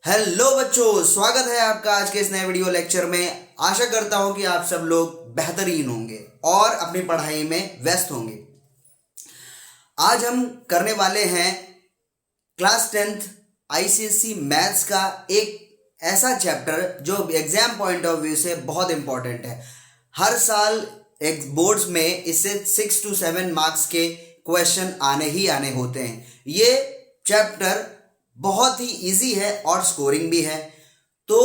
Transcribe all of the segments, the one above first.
Hello बच्चों, स्वागत है आपका आज के इस नए वीडियो लेक्चर में। आशा करता हूं कि आप सब लोग बेहतरीन होंगे और अपनी पढ़ाई में व्यस्त होंगे। आज हम करने वाले हैं क्लास 10th आईसीएसई मैथ्स का एक ऐसा चैप्टर जो एग्जाम पॉइंट ऑफ व्यू से बहुत इंपॉर्टेंट है। हर साल बोर्ड्स में इससे 6 to 7 मार्क्स के क्वेश्चन आने ही आने होते हैं। ये चैप्टर बहुत ही इजी है और स्कोरिंग भी है। तो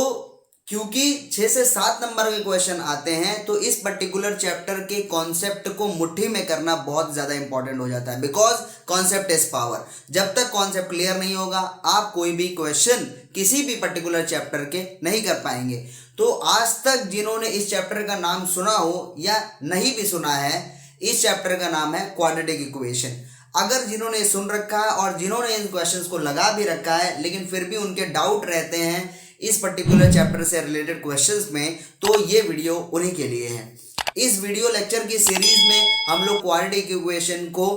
क्योंकि 6 से 7 नंबर के क्वेश्चन आते हैं तो इस पर्टिकुलर चैप्टर के कॉन्सेप्ट को मुट्ठी में करना बहुत ज़्यादा इंपॉर्टेंट हो जाता है, बिकॉज कॉन्सेप्ट इज पावर। जब तक कॉन्सेप्ट क्लियर नहीं होगा आप कोई भी क्वेश्चन किसी भी पर्टिकुलर चैप्टर के नहीं कर पाएंगे। तो आज तक जिन्होंने इस चैप्टर का नाम सुना हो या नहीं भी सुना है, इस चैप्टर का नाम है क्वाड्रेटिक इक्वेशन। अगर जिन्होंने सुन रखा है और जिन्होंने इन क्वेश्चंस को लगा भी रखा है लेकिन फिर भी उनके डाउट रहते हैं इस पर्टिकुलर चैप्टर से रिलेटेड क्वेश्चंस में, तो ये वीडियो उन्हीं के लिए है। इस वीडियो लेक्चर की सीरीज में हम लोग क्वाड्रेटिक इक्वेशन को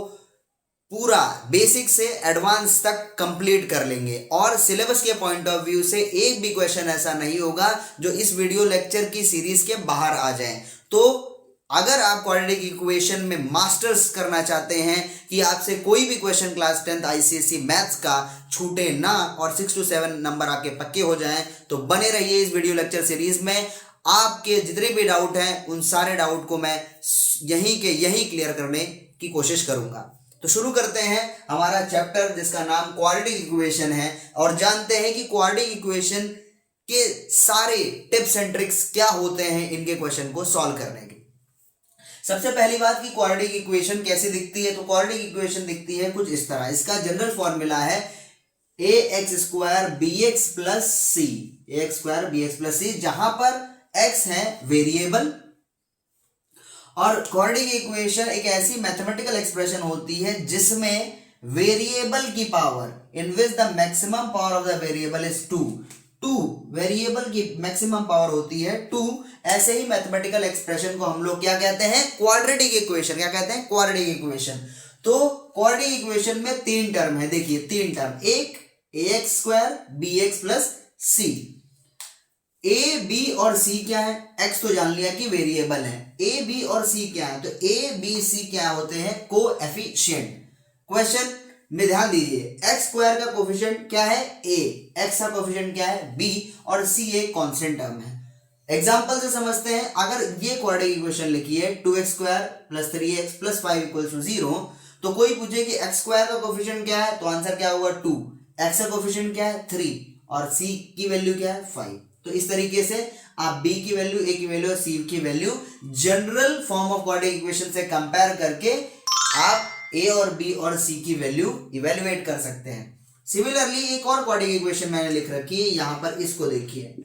पूरा बेसिक से एडवांस तक कंप्लीट कर लेंगे और सिलेबस के पॉइंट ऑफ व्यू से एक भी क्वेश्चन ऐसा नहीं होगा जो इस वीडियो लेक्चर की सीरीज के बाहर आ जाए। तो अगर आप क्वाड्रेटिक इक्वेशन में मास्टर्स करना चाहते हैं कि आपसे कोई भी question class 10th ICSE maths का छूटे ना और 6 to 7 नंबर आपके पक्के हो जाएं, तो बने रहिए इस वीडियो लेक्चर सीरीज में। आपके जितने भी डाउट हैं उन सारे डाउट को मैं यहीं क्लियर करने की कोशिश करूंगा। तो शुरू करते हैं हमारा चैप्टर जिसका नाम क्वाड्रेटिक इक्वेशन है और जानते हैं कि क्वाड्रेटिक इक्वेशन के सारे टिप्स एंड ट्रिक्स क्या होते हैं इनके क्वेश्चन को सॉल्व करने के। सबसे पहली बात कि क्वाड्रेटिक इक्वेशन कैसे दिखती है, तो क्वाड्रेटिक इक्वेशन दिखती है कुछ इस तरह। इसका जनरल फॉर्मूला है ax² bx प्लस सी, ax² bx प्लस सी, जहां पर x है वेरिएबल। और क्वाड्रेटिक इक्वेशन एक ऐसी मैथमेटिकल एक्सप्रेशन होती है जिसमें वेरिएबल की power in which the maximum power of the variable is 2 variable की मैक्सिमम पावर होती है 2। ऐसे ही मैथमेटिकल एक्सप्रेशन को हम लोग क्या कहते हैं, क्वाड्रेटिक इक्वेशन। क्या कहते हैं, क्वाड्रेटिक इक्वेशन। तो क्वाड्रेटिक इक्वेशन में 3 टर्म है, देखिए 3 टर्म। एक ax² bx plus C. a b और c क्या है, x तो जान लिया कि वेरिएबल है, a b और c क्या है, तो a b c क्या होते हैं, कोएफिशिएंट। क्वेश्चन में ध्यान दीजिए, x² का कोफिशिएंट क्या है a, x का कोफिशिएंट क्या है b और c एक कांस्टेंट टर्म है। एग्जांपल से समझते हैं। अगर ये क्वाड्रेटिक इक्वेशन लिखी है 2x² plus 3x plus 5 equals to 0, तो कोई पूछे कि x² का कोफिशिएंट क्या है, तो आंसर क्या होगा 2, x का कोफिशिएंट क्या है 3 और c की वैल्यू क्या है 5। तो इस तरीके से आप b की वैल्यू, a की वैल्यू और c की value general form of quadratic equation से कंपेयर करके आप a और b और c की वैल्यू इवेल्युएट कर सकते हैं। सिमिलरली एक और क्वाड्रेटिक इक्वेशन मैंने लिख रखी है यहां पर, इसको देखिए।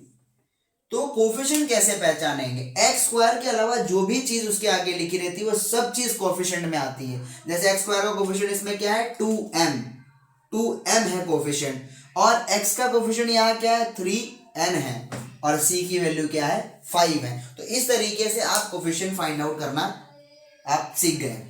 तो कोफिशिएंट कैसे पहचानेंगे, x² के अलावा जो भी चीज उसके आगे लिखी रहती है वो सब चीज कोफिशिएंट में आती है। जैसे x² का कोफिशिएंट इसमें क्या है 2m है कोफिशिएंट, और x का कोफिशिएंट यहाँ क्या है 3n है, और c की वैल्यू क्या है 5 है। तो इस तरीके से आप कोफिशिएंट फाइंड आउट करना आप सीख गए।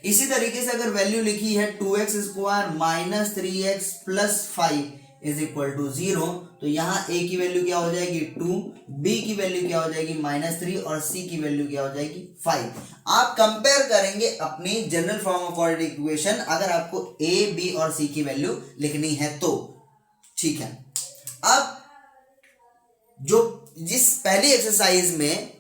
इसी तरीके से अगर वैल्यू लिखी है 2x² minus 3x plus 5 is equal to 0, तो यहाँ a की वैल्यू क्या हो जाएगी 2, b की वैल्यू क्या हो जाएगी -3 और c की वैल्यू क्या हो जाएगी 5। आप कंपेयर करेंगे अपनी general form of quadratic equation अगर आपको a, b और c की वैल्यू लिखनी है तो। ठीक है, अब जिस पहली एक्सरसाइज में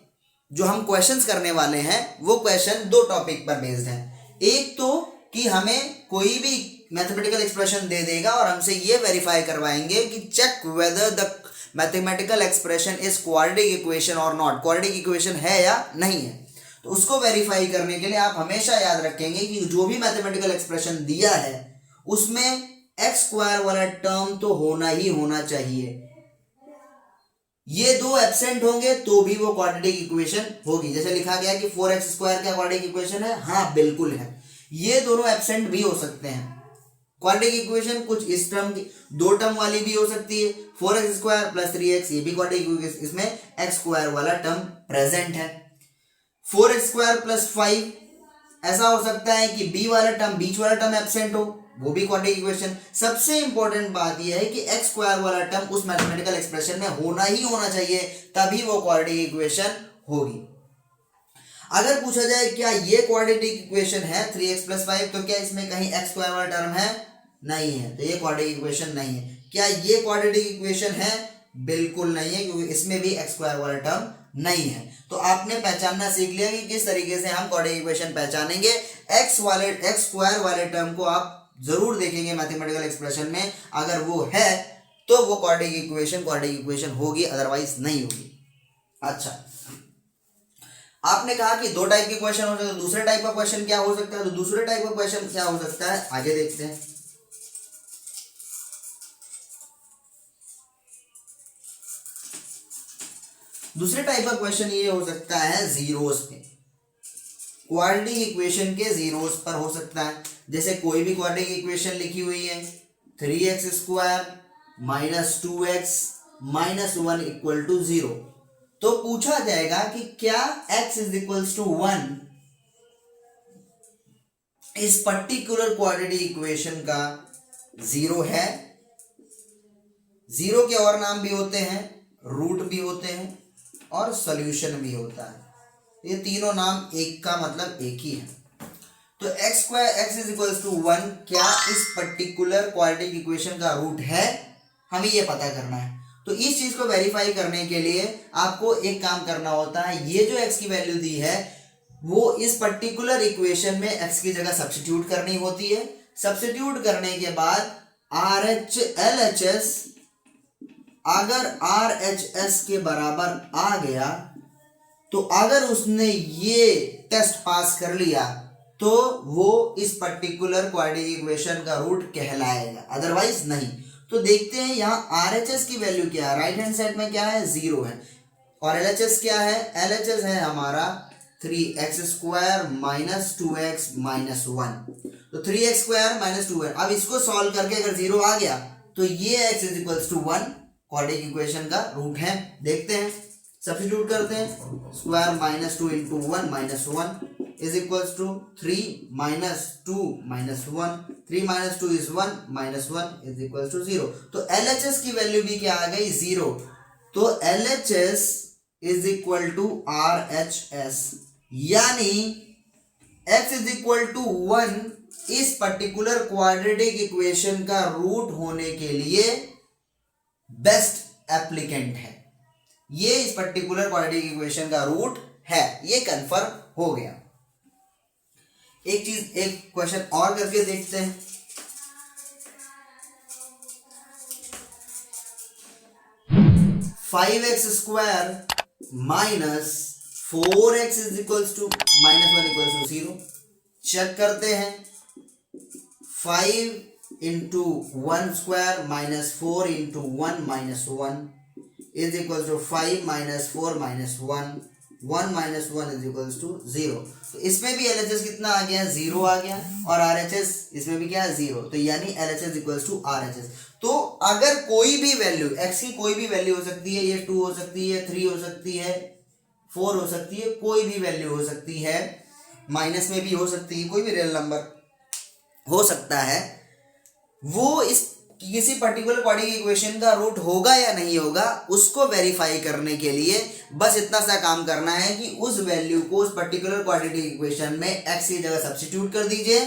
जो हम क्वेश्चंस करने वाले हैं वो क्वेश्चन 2 टॉपिक पर बेस्ड है। एक तो कि हमें कोई भी मैथमेटिकल एक्सप्रेशन दे देगा और हमसे ये वेरीफाई करवाएंगे कि check whether the mathematical expression is quadratic equation और नॉट, क्वाड्रेटिक इक्वेशन है या नहीं है। तो उसको वेरीफाई करने के लिए आप हमेशा याद रखेंगे कि जो भी मैथमेटिकल एक्सप्रेशन दिया है उसमें x² वाला टर्म तो होना ही होना चाहिए। ये 2 एब्सेंट होंगे तो भी वो क्वाड्रेटिक इक्वेशन होगी। जैसे लिखा गया कि 4x² क्या क्वाड्रेटिक इक्वेशन है, हाँ बिल्कुल है। ये दोनों एब्सेंट भी हो सकते हैं। क्वाड्रेटिक इक्वेशन कुछ इस टर्म की 2 टर्म वाली भी हो सकती है, 4x² प्लस 3x, ये भी क्वाड्रेटिक इक्वेशन, इसमें x² वाला टर्म प्रेजेंट है। 4x² प्लस 5 ऐसा हो सकता है कि b वाला टर्म, बीच वाला टर्म एब्सेंट हो, वो भी क्वाड्रेटिक इक्वेशन। सबसे इंपॉर्टेंट बात यह है कि एक्स स्क्वायर वाला टर्म उस मैथमेटिकल एक्सप्रेशन में होना ही होना चाहिए, तभी वो क्वाड्रेटिक इक्वेशन होगी। अगर पूछा जाए क्या ये क्वाड्रेटिक इक्वेशन है 3x + 5, तो क्या इसमें कहीं एक्स स्क्वायर वाला टर्म है? नहीं है, तो ये क्वाड्रेटिक इक्वेशन नहीं है। क्या ये क्वाड्रेटिक इक्वेशन है? बिल्कुल नहीं है, क्योंकि इसमें भी एक्स स्क्वायर वाला टर्म नहीं है। तो आपने पहचानना सीख लिया कि किस तरीके से हम क्वाड्रेटिक इक्वेशन पहचानेंगे। एक्स स्क्वायर वाले टर्म को आप जरूर देखेंगे मैथमेटिकल एक्सप्रेशन में, अगर वो है तो वो क्वाड्रेटिक इक्वेशन होगी, अदरवाइज नहीं होगी। अच्छा, आपने कहा कि दो टाइप के क्वेश्चन हो सकते हैं, दूसरे टाइप का क्वेश्चन क्या हो सकता है? तो दूसरे टाइप का क्वेश्चन क्या हो सकता है, आगे देखते हैं। दूसरे टाइप का क्वेश्चन ये हो सकता है जीरोस पे, क्वाड्रेटिक इक्वेशन के जीरोस पर हो सकता है। जैसे कोई भी क्वाड्रेटिक इक्वेशन लिखी हुई है 3x² - 2x - 1 = 0, तो पूछा जाएगा कि क्या x = 1 इस पर्टिकुलर क्वाड्रेटिक इक्वेशन का जीरो है। जीरो के और नाम भी होते हैं, रूट भी होते हैं और सॉल्यूशन भी होता है। ये तीनों नाम एक का मतलब एक ही है। तो x = 1 क्या इस पर्टिकुलर क्वाड्रेटिक इक्वेशन का रूट है, हमें ये पता करना है। तो इस चीज को वेरीफाई करने के लिए आपको एक काम करना होता है, ये जो x की वैल्यू दी है वो इस पर्टिकुलर इक्वेशन में x की जगह सब्स्टिट्यूट करनी होती है। सब्स्टिट्यूट करने के बाद LHS अगर RHS के बराबर आ गया, तो अगर उसने ये टेस्ट पास कर लिया तो वो इस पर्टिकुलर क्वाड्रेटिक इक्वेशन का रूट कहलाएगा, अदरवाइज नहीं। तो देखते हैं यहाँ RHS की वैल्यू क्या है, राइट हैंड साइड में क्या है, 0 है। और LHS क्या है, LHS है हमारा 3x² - 2x - 1। तो 3x² - 2x, अब इसको सॉल्व करके अगर 0 आ गया तो ये x = 1 क्वाड्रेटिक इक्वेशन का रूट है। देखते हैं, सब्स्टिट्यूट करते हैं। Square -2 × 1 - 1 = 3 - 2 - 1, 3 - 2 is 1 -1 = 0। तो LHS की वैल्यू भी क्या आ गई, 0। तो LHS = RHS, यानी x = 1 इस पर्टिकुलर क्वाड्रेटिक इक्वेशन का रूट होने के लिए बेस्ट एप्लीकेंट है। ये इस पर्टिकुलर क्वाड्रेटिक इक्वेशन का रूट है, ये कंफर्म हो गया। एक क्वेश्चन और करके देखते हैं। (5x² - 4x = -1 = 0) चेक करते हैं। 5 × 1² - 4 × 1 - 1 = 5 - 4 - 1 1 - 1 = 0। तो इसमें भी LHS कितना आ गया, 0 आ गया, और RHS इसमें भी क्या है, 0। तो यानी LHS = RHS। तो अगर कोई भी वैल्यू x की कोई भी वैल्यू हो सकती है, ये 2 हो सकती है, 3 हो सकती है, 4 हो सकती है, कोई भी वैल्यू हो सकती है, माइनस में भी हो सकती है, कोई भी रियल नंबर हो सकता है, वो इस किसी पर्टिकुलर क्वाड्रेटिक इक्वेशन का रूट होगा या नहीं होगा, उसको वेरीफाई करने के लिए बस इतना सा काम करना है कि उस वैल्यू को उस पर्टिकुलर क्वाड्रेटिक इक्वेशन में x की जगह सब्स्टिट्यूट कर दीजिए।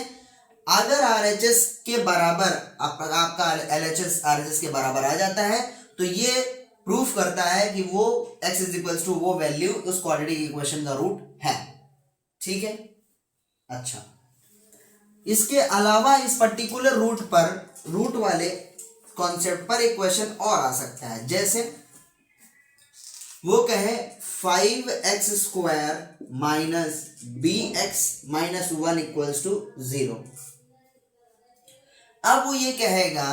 अगर RHS के बराबर आपका LHS RHS के बराबर आ जाता है, तो ये प्रूफ करता है कि वो x = वो वैल्यू उस क्वाड्रेटिक इक्वेशन का रूट है। ठीक है। अच्छा, इसके अलावा इस पर्टिकुलर रूट वाले कॉन्सेप्ट पर एक क्वेश्चन और आ सकता है। जैसे वो कहे 5x² - bx - 1 = 0। अब वो ये कहेगा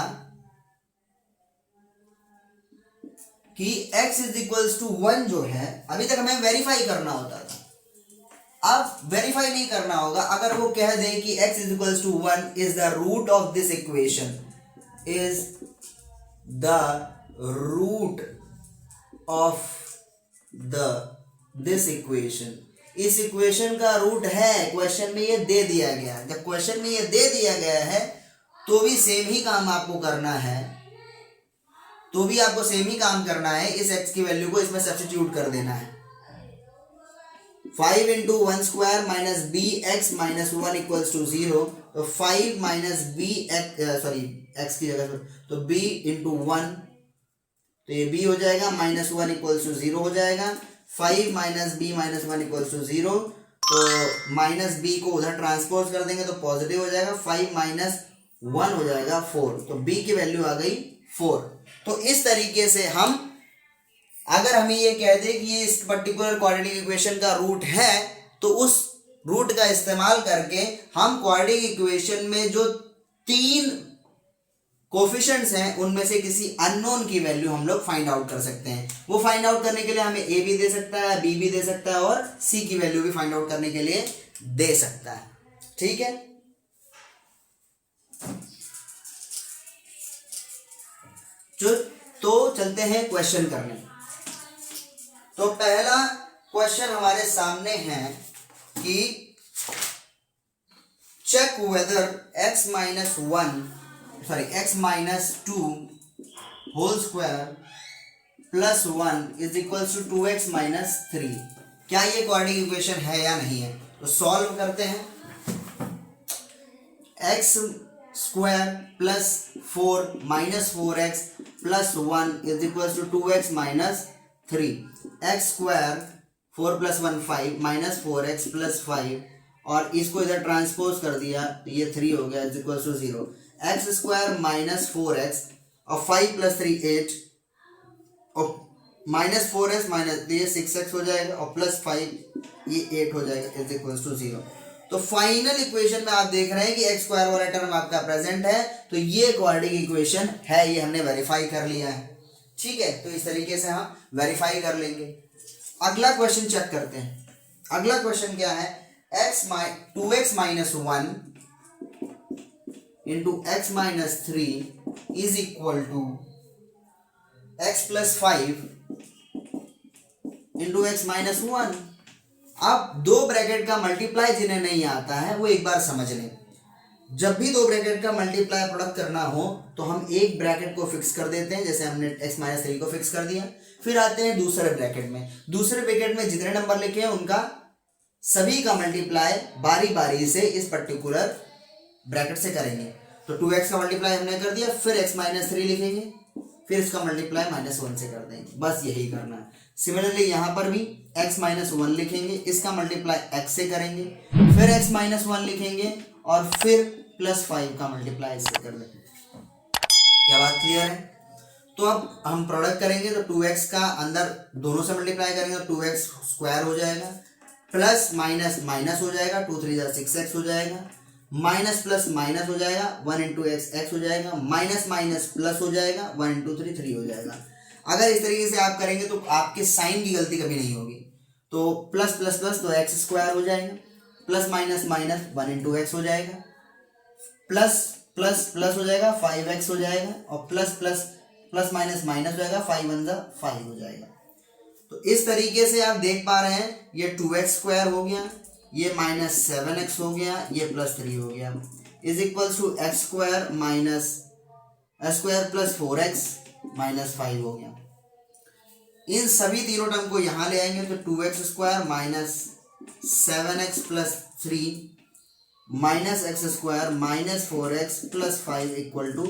कि x = 1 जो है, अभी तक हमें वेरीफाई करना होता था, अब वेरीफाई नहीं करना होगा। अगर वो कह दे कि x = 1 is the root of this equation, is the root of this equation, इस इक्वेशन का रूट है, क्वेश्चन में ये दे दिया गया है। जब क्वेश्चन में ये दे दिया गया है तो भी सेम ही काम आपको करना है, इस x की वैल्यू को इसमें सब्स्टिट्यूट कर देना है। 5 into one square minus B X minus one equals to 0। तो 5 minus B X, sorry X की जगह तो b इंटू वन, तो ये b हो जाएगा, माइनस वन इक्वल्स टू 0 हो जाएगा। 5 minus B minus one equals to 0, तो माइनस बी को उधर ट्रांसपोज कर देंगे तो पॉजिटिव हो जाएगा। 5 माइनस वन हो जाएगा 4, तो b की वैल्यू आ गई 4। तो इस तरीके से हम, अगर हमें ये कह दे कि ये इस पर्टिकुलर क्वाड्रेटिक इक्वेशन का रूट है, तो उस रूट का इस्तेमाल करके हम क्वाड्रेटिक इक्वेशन में जो 3 कोफिशिएंट्स हैं उनमें से किसी अननोन की वैल्यू हम लोग फाइंड आउट कर सकते हैं। वो फाइंड आउट करने के लिए हमें a भी दे सकता है, b भी दे सकता है और c की वैल्यू भी फाइंड आउट करने के लिए दे सकता है। ठीक है, तो चलते हैं क्वेश्चन करने। तो पहला क्वेश्चन हमारे सामने है कि check whether x minus one, sorry x minus two whole square plus one is equals to 2x minus three, क्या ये क्वाड्रेटिक इक्वेशन है या नहीं है। तो सॉल्व करते हैं। x square plus 4 minus 4x plus 1 is equals to 2x minus 3। X square 4 plus 1 5 minus 4x plus 5, और इसको इधर ट्रांसपोज कर दिया तो ये 3 हो गया is equals to 0। X square minus 4x और 5 प्लस 3 8 और माइनस 4x माइनस, ये 6x हो जाएगा और प्लस 5 ये 8 हो जाएगा इज इक्वल्स टू 0। तो फाइनल इक्वेशन में आप देख रहे हैं कि एक्स स्क्वायर वाला टर्म आपका प्रेजेंट है, तो ये क्वाड्रेटिक इक्वेशन है, ये हमने वेरीफाई कर लिया है। ठीक है, तो इस तरीके से हम वेरीफाई कर लेंगे। अगला क्वेश्चन चेक करते हैं। अगला क्वेश्चन क्या है, 2x minus one into X minus three is equal to X plus 5 into X minus one. अब दो ब्रैकेट का मल्टीप्लाई जिन्हें नहीं आता है वो एक बार समझ लें। जब भी दो ब्रैकेट का मल्टीप्लाई प्रोडक्ट करना हो तो हम एक ब्रैकेट को फिक्स कर देते हैं, जैसे हमने x माइनस थ्री को फिक्स कर दिया। फिर आते हैं दूसरे ब्रैकेट में, दूसरे ब्रैकेट में जितने नंबर लिखे हैं उनका सभी का मल्टीप्लाई बारी बारी से इस पर्टिकुलर ब्रैकेट से करेंगे। तो 2x का मल्टीप्लाई हमने कर दिया, फिर x माइनस थ्री लिखेंगे, फिर इसका मल्टीप्लाई माइनस वन से कर देंगे, बस यही करना है। सिमिलरली यहाँ पर भी x माइनस वन लिखेंगे, इसका मल्टीप्लाई x से करेंगे, फिर x माइनस वन लिखेंगे और फिर प्लस 5 का मल्टीप्लाई इससे कर देंगे। क्या बात क्लियर है। तो अब हम प्रोडक्ट करेंगे तो 2x का अंदर दोनों से मल्टीप्लाई करेंगे तो 2x स्क्वायर हो जाएगा, प्लस माइनस माइनस हो जाएगा, 2 3 6x हो जाएगा, माइनस प्लस माइनस हो जाएगा, 1 इंटू एक्स एक्स हो जाएगा, माइनस माइनस प्लस हो जाएगा, 1 इंटू थ्री थ्री हो जाएगा। अगर इस तरीके से आप करेंगे तो आपके साइन की गलती कभी नहीं होगी। तो प्लस प्लस प्लस तो एक्स स्क्वायर हो जाएगा, plus minus minus 1 into x हो जाएगा, प्लस प्लस प्लस हो जाएगा 5x हो जाएगा, और plus plus plus minus minus हो जाएगा, 5 1 जा 5 हो जाएगा। तो इस तरीके से आप देख पा रहे हैं ये 2x स्क्वायर हो गया, ये माइनस 7x हो गया, ये प्लस 3 हो गया, is equals to X square minus X square plus 4x minus 5 हो गया। इन सभी तीनों टर्म को यहाँ ले आएंगे तो 2x square minus 7x plus 3 minus X square minus 4x plus 5 equal to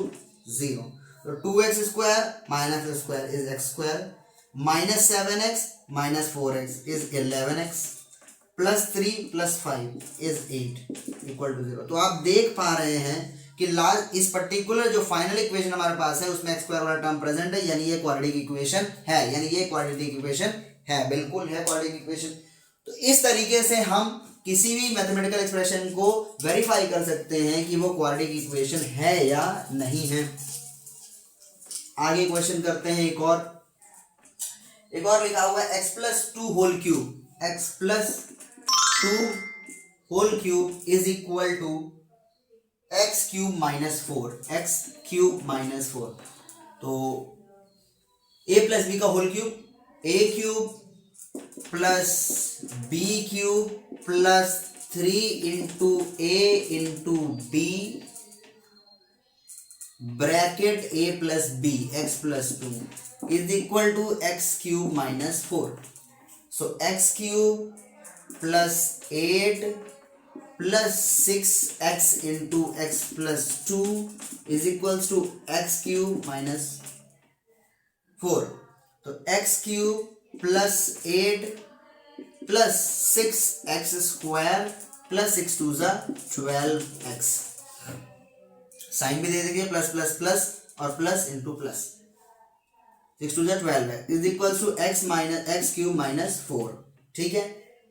0। तो 2x square minus X square is X square, minus 7x minus 4x is 11x plus 3 plus 5 is 8 equal to 0। तो आप देख पा रहे हैं कि last इस particular जो फाइनल इक्वेशन हमारे पास है उसमें एक्स स्क्वायर वाला टर्म प्रेजेंट है, यानी ये क्वाड्रेटिक इक्वेशन है, यानी ये क्वाड्रेटिक इक्वेशन है, बिल्कुल है क्वाड्रेटिक इक्वेशन। तो इस तरीके से हम किसी भी मैथमेटिकल एक्सप्रेशन को वेरीफाई कर सकते हैं कि वो क्वाड्रेटिक इक्वेशन है या नहीं है। आगे क्वेश्चन करते हैं। एक और लिखा हुआ है X plus two whole cube, X plus two whole cube is equal to X cube minus 4, X cube minus 4। तो ए प्लस बी का whole cube, A cube plus B cube plus 3 into A into B bracket A plus B X plus 2 is equal to X cube minus 4. So X cube plus 8 plus 6x into X plus 2 is equals to X cube minus 4. तो X cube plus 8 plus 6x square plus 6 twos are 12x. Sign भी दे देंगे plus plus plus और plus into plus. 6 twos are 12x is equal to X minus X cube minus 4. ठीक है.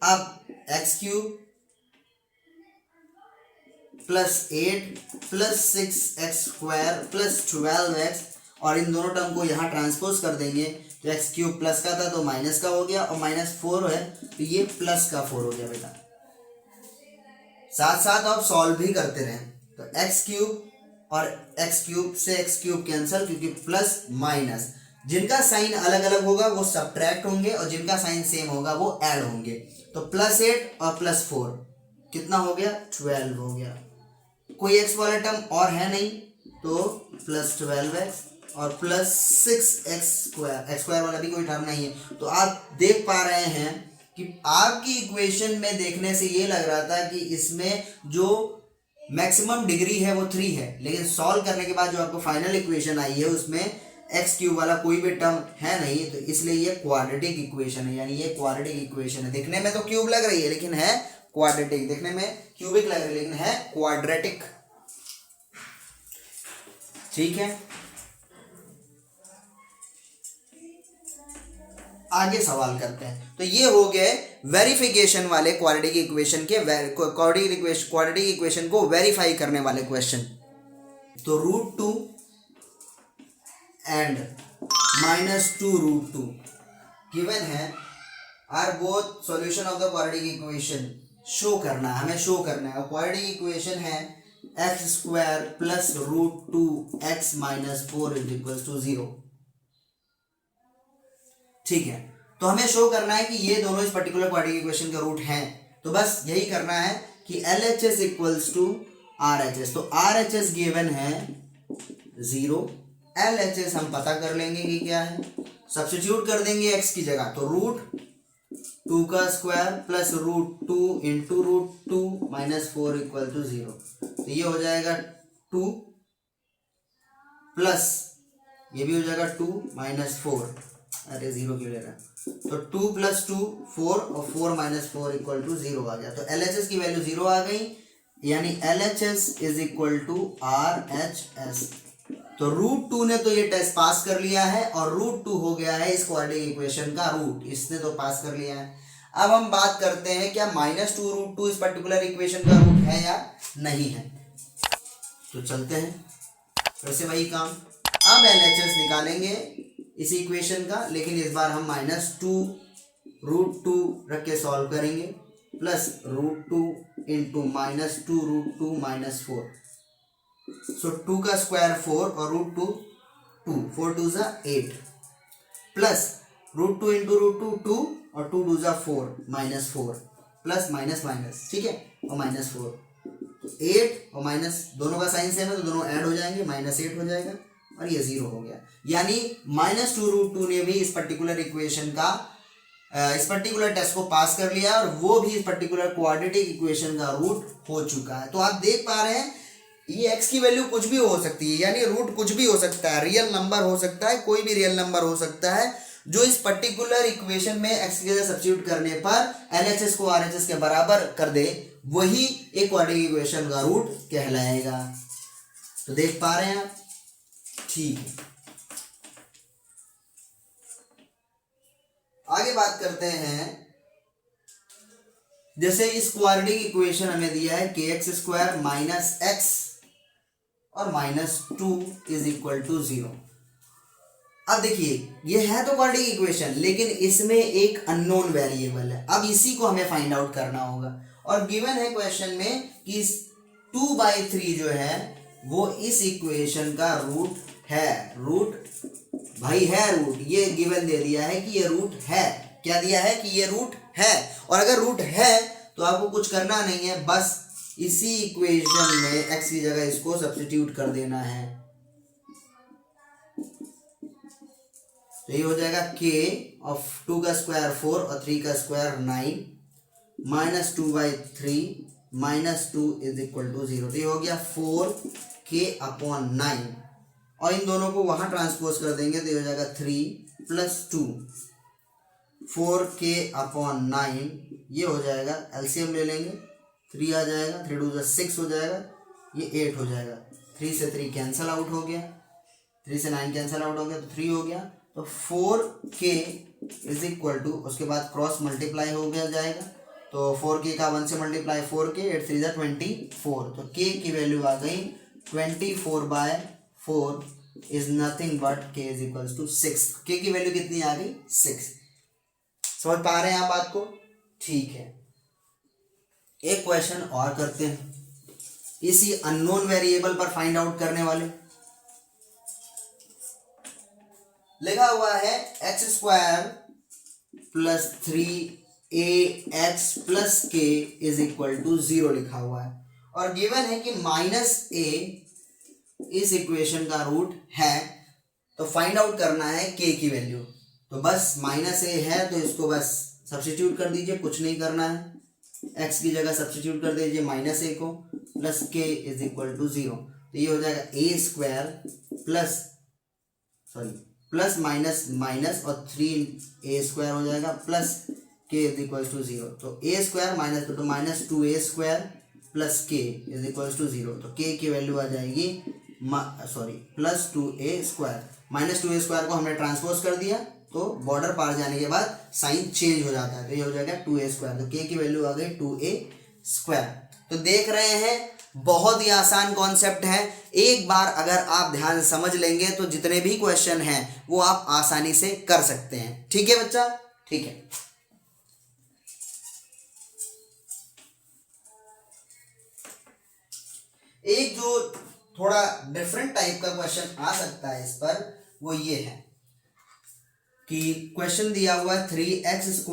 अब X cube plus 8 plus 6x square plus 12x और इन दोनों term को यहाँ ट्रांसपोज कर देंगे तो एक्स क्यूब प्लस का था तो माइनस का हो गया और माइनस 4 है तो ये प्लस का 4 हो गया बेटा. साथ साथ आप सॉल्व भी करते रहें. तो एक्स क्यूब और एक्स क्यूब से एक्स क्यूब कैंसिल क्योंकि प्लस माइनस जिनका साइन अलग अलग होगा वो सब्ट्रैक्ट होंगे और जिनका साइन सेम होगा वो ऐड होंगे. तो प्लस 8 और प्लस 4 कितना हो गया 12 हो गया. कोई एक्स वाला टर्म और है नहीं तो प्लस 12x और plus 6x square. X square वाला भी कोई टर्म नहीं है. तो आप देख पा रहे हैं कि आपकी इक्वेशन में देखने से ये लग रहा था कि इसमें जो मैक्सिमम डिग्री है वो 3 है, लेकिन सॉल्व करने के बाद जो आपको फाइनल इक्वेशन आई है उसमें एक्स क्यूब वाला कोई भी टर्म है नहीं. तो इसलिए ये क्वाड्रेटिक इक्वेशन है. यानी ये क्वाड्रेटिक इक्वेशन है. दिखने में तो क्यूब लग रही है लेकिन है क्वाड्रेटिक. देखने में क्यूबिक लग रही है लेकिन है क्वाड्रेटिक. ठीक है. आगे सवाल करते हैं. तो ये हो गए वेरिफिकेशन वाले क्वाड्रेटिक इक्वेशन के क्वाड्रेटिक इक्वेशन को वेरीफाई करने वाले क्वेश्चन. तो √2 एंड -2√2 गिवन है are both solution of the quadratic equation. Show करना है, हमें शो करना है. क्वाड्रेटिक इक्वेशन है X square plus √2x minus 4 is equal to 0. ठीक है. तो हमें शो करना है कि ये दोनों इस पर्टिकुलर क्वाड्रेटिक इक्वेशन का रूट हैं. तो बस यही करना है कि LHS इक्वल्स टू RHS. तो RHS गिवन है 0. LHS हम पता कर लेंगे कि क्या है. सब्स्टिट्यूट कर देंगे x की जगह. तो √2 का square plus √2 into √2 minus 4 equal to 0. तो ये हो जाएगा 2 प्लस ये भी हो जाएगा 2 माइनस 4. अरे 0 क्यों ले रहा है. तो 2 प्लस 2 4 और 4 माइनस 4 इक्वल टू 0 आ गया. तो LHS की वैल्यू 0 आ गई. यानी LHS is equal to RHS. तो √2 ने तो ये टेस्ट पास कर लिया है और √2 हो गया है इस क्वाड्रेटिक इक्वेशन का रूट. इसने तो पास कर लिया है. अब हम बात करते हैं क्या -2√2 इस पर्टिकुलर इक्वेशन का रूट है या नहीं है. तो चलते हैं वैसे वही काम. अब LHS निकालेंगे इस इक्वेशन का, लेकिन इस बार हम -2√2 रख के सॉल्व करेंगे प्लस √2 इंटू -2√2 माइनस 4. सो 2 का स्क्वायर 4 और √2 2 4 2 ज़ा 8 प्लस √2 इंटू √2 2 और 2 2 ज़ा 4 माइनस 4 प्लस माइनस माइनस. ठीक है. और माइनस 4 8 और माइनस दोनों का साइन सेम है तो दोनों ऐड हो जाएंगे. -8 हो जाएगा और ये 0 हो गया. यानी -2√2 ने भी इस पर्टिकुलर इक्वेशन का इस पर्टिकुलर टेस्ट को पास कर लिया और वो भी इस पर्टिकुलर क्वाड्रेटिक इक्वेशन का रूट हो चुका है. तो आप देख पा रहे हैं ये x की वैल्यू कुछ भी हो सकती है. यानी रूट कुछ भी हो सकता है. रियल नंबर हो सकता है, कोई भी रियल नंबर हो सकता है जो इस पर्टिकुलर इक्वेशन में x की जगह सब्स्टिट्यूट करने पर LHS को RHS के बराबर कर दे, वही एक क्वाड्रेटिक इक्वेशन का रूट कहलाएगा. तो देख पा रहे हैं आप. ठीक है. आगे बात करते हैं. जैसे इस क्वाड्रेटिक इक्वेशन हमें दिया है kx स्क्वायर माइनस एक्स और -2 इज इक्वल टू 0. अब देखिए ये है तो क्वाड्रेटिक इक्वेशन लेकिन इसमें एक अननोन वेरिएबल है. अब इसी को हमें फाइंड आउट करना होगा और गिवन है क्वेश्चन में कि 2/3 जो है वो इस इक्वेशन का रूट है. रूट भाई है रूट. ये गिवन दे दिया है कि ये रूट है. क्या दिया है कि ये रूट है. और अगर रूट है तो आपको कुछ करना नहीं है, बस इसी इक्वेशन में x की जगह इसको सब्स्टिट्यूट कर देना है. तो ये हो जाएगा k ऑफ 2 का स्क्वायर 4 और 3 का square 9 minus 2/3 minus 2 is equal to 0। तो ये हो गया 4k/9 और इन दोनों को वहां ट्रांसपोज कर देंगे तो ये हो जाएगा 3 + 2 4k/9 ये हो जाएगा, एलसीएम ले लेंगे 3 आ जाएगा, 3 2 6 हो जाएगा, ये 8 हो जाएगा। 3 से 3 कैंसल आउट हो गया, 3 से 9 कैंसल आउट हो गया तो 3 हो गया। तो 4k इज इक्वल टू, उसके बाद क्रॉस मल्टीप्लाई हो गया जाएगा तो 4k का 1 से मल्टीप्लाई 4k 8 3 24, तो k की वैल्यू आ गई 24/4 is nothing but k is equal to 6। k की वैल्यू कितनी आ गई 6। समझ पा रहे हैं आप बात को? ठीक है, एक क्वेश्चन और करते हैं इसी अननोन वेरिएबल पर फाइंड आउट करने वाले। लिखा हुआ है x² + 3ax + k is equal to 0 लिखा हुआ है और गिवन है कि -a इस इक्वेशन का रूट है, तो फाइंड आउट करना है k की वैल्यू। तो बस -a है तो इसको बस सब्स्टिट्यूट कर दीजिए, कुछ नहीं करना है, x की जगह सब्स्टिट्यूट कर दीजिए -a को plus k is equal to 0। तो ये हो जाएगा प्लस माइनस माइनस और 3a² हो जाएगा plus k is equal to 0। तो a² minus -2a² plus k is equal to 0। तो k की वैल्यू आ जाएगी प्लस 2a²। -2a² को हमने ट्रांसपोज कर दिया तो बॉर्डर पार जाने के बाद साइन चेंज हो जाता है, तो ये हो जाएगा 2a²। तो k की वैल्यू आ गई 2a²। तो देख रहे हैं बहुत ही आसान कॉन्सेप्ट है, एक बार अगर आप ध्यान से समझ लेंगे तो जितने भी क्वेश्चन हैं वो आप आसानी से कर सकते हैं। ठीक है बच्चा? ठीक है, एक जो थोड़ा डिफरेंट टाइप का क्वेश्चन आ सकता है इस पर वो ये है कि क्वेश्चन दिया हुआ है 3x² -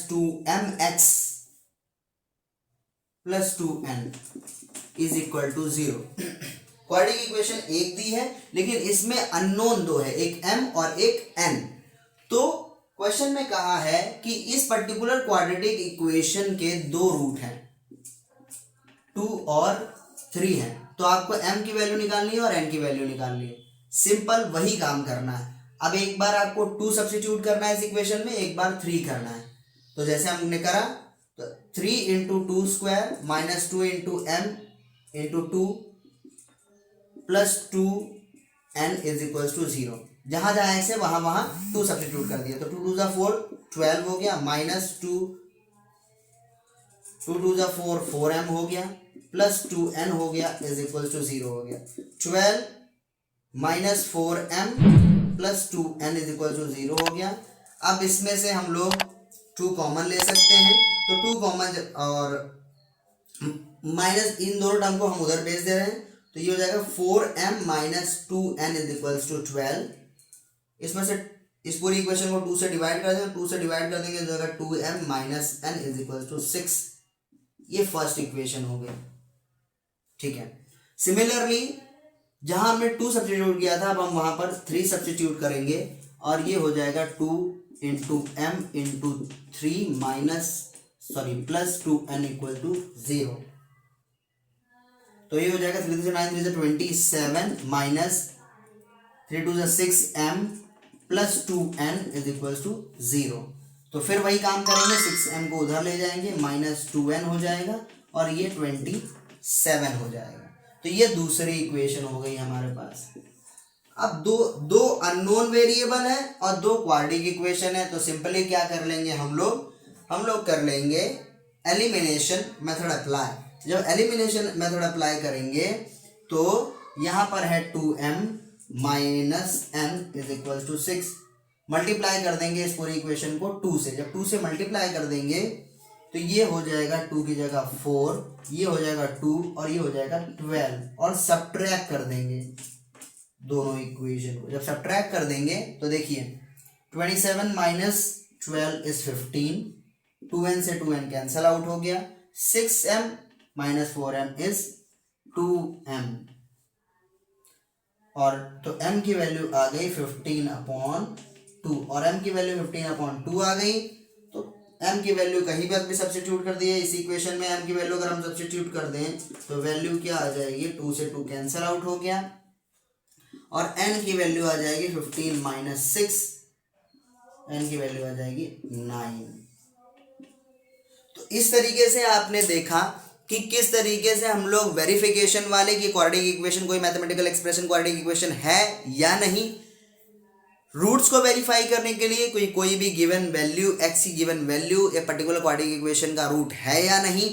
2mx + 2n is equal to 0। Quadratic equation एक दी है लेकिन इसमें अननोन दो है, एक m और एक n। तो क्वेश्चन में कहा है कि इस पर्टिकुलर क्वाड्रेटिक इक्वेशन के दो रूट हैं, 2 और 3 हैं, तो आपको m की वैल्यू निकालनी है और n की वैल्यू निकालनी है। सिंपल वही काम करना है। अब एक बार आपको 2 सब्स्टिट्यूट करना है इस इक्वेशन में, एक बार 3 करना है। तो जैसे हमने करा तो 3 × 2² - 2 × m × 2 + 2n is equal to 0। जहां जहां ऐसे वहां वहां 2 सब्स्टिट्यूट कर दिया तो 2 2 4 12 हो गया, -2 2 2 4 4m हो गया प्लस 2n हो गया इज इक्वल टू 0 हो गया। 12 - 4m + 2n is equal to 0 हो गया। अब इसमें से हम लोग 2 कॉमन ले सकते हैं, तो 2 कॉमन और माइनस इन दोनों टर्म को हम उधर भेज दे रहे हैं, तो ये हो जाएगा 4m - 2n is equal to 12। इसमें से इस पूरी इक्वेशन को 2 से डिवाइड कर देंगे, 2 से डिवाइड कर देंगे तो जाएगा 2m - n is equal to 6। ये फर्स्ट इक्वेशन हो गई। ठीक है, सिमिलरली जहां हमने 2 सब्स्टिट्यूट किया था अब हम वहां पर 3 सब्स्टिट्यूट करेंगे और ये हो जाएगा 2 × m × 3 plus 2n equal to 0। तो ये हो जाएगा 3 3 9 3 27 minus 3 2 6m plus 2n is equal to 0। तो फिर वही काम करेंगे, 6m को उधर ले जाएंगे, -2n हो जाएगा और ये 27 हो जाएगा। तो ये दूसरी इक्वेशन हो गई हमारे पास। अब दो अननोन वेरिएबल है और 2 क्वाड्रेटिक इक्वेशन है, तो सिंपली क्या कर लेंगे हम लोग कर लेंगे एलिमिनेशन मेथड अप्लाई। जब एलिमिनेशन मेथड अप्लाई करेंगे तो यहाँ पर है 2m - n is equal to 6। Multiply कर देंगे इस पूरी इक्वेशन को 2 से। जब 2 से मल्टीप्लाई कर देंगे तो ये हो जाएगा 2 की जगह 4, ये हो जाएगा 2 और ये हो जाएगा 12 और सब्ट्रैक्ट कर देंगे दोनों इक्वेशन को। जब सब्ट्रैक्ट कर देंगे तो देखिए 27 - 12 इज 15, 2n से 2n कैंसल आउट हो गया, 6m - 4m इज 2m और तो m की वैल्यू आ गई 15/2। 2 और m की वैल्यू 15/2 आ गई। तो m की वैल्यू कहीं पर भी सब्स्टिट्यूट कर दिए इस इक्वेशन में। m की वैल्यू अगर हम सब्स्टिट्यूट कर दें तो वैल्यू क्या आ जाएगी, 2 से 2 कैंसिल आउट हो गया और n की वैल्यू आ जाएगी 15 - 6, n की वैल्यू आ जाएगी 9। तो इस तरीके से आपने देखा कि किस तरीके से हम लोग वेरिफिकेशन वाले की क्वाड्रेटिक इक्वेशन, कोई मैथमेटिकल एक्सप्रेशन क्वाड्रेटिक इक्वेशन है या नहीं, रूट्स को वेरीफाई करने के लिए कोई भी गिवन वैल्यू, एक्स की given value a particular quadratic equation का रूट है या नहीं,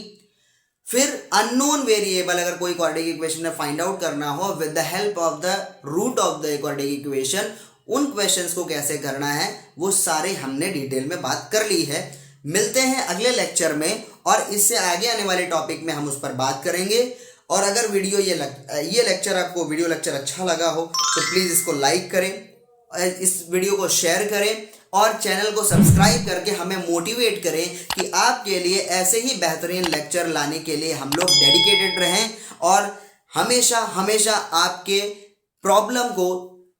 फिर अननोन वेरिएबल अगर कोई क्वाड्रेटिक इक्वेशन में फाइंड आउट करना हो with the help of the root of the quadratic equation, उन क्वेश्चंस को कैसे करना है वो सारे हमने डिटेल में बात कर ली है। मिलते हैं अगले लेक्चर में और इससे आगे आने वाले टॉपिक में हम उस पर बात करेंगे। और अगर वीडियो ये लेक्चर आपको वीडियो लेक्चर अच्छा लगा हो तो प्लीज़ इसको लाइक करें, इस वीडियो को शेयर करें और चैनल को सब्सक्राइब करके हमें मोटिवेट करें कि आपके लिए ऐसे ही बेहतरीन लेक्चर लाने के लिए हम लोग डेडिकेटेड रहें और हमेशा हमेशा आपके प्रॉब्लम को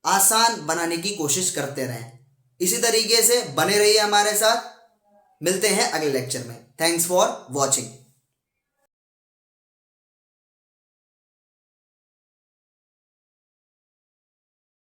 आसान बनाने की कोशिश करते रहें। इसी तरीके से बने रहिए हमारे साथ। मिलते हैं अगले लेक्चर में। Thanks for watching.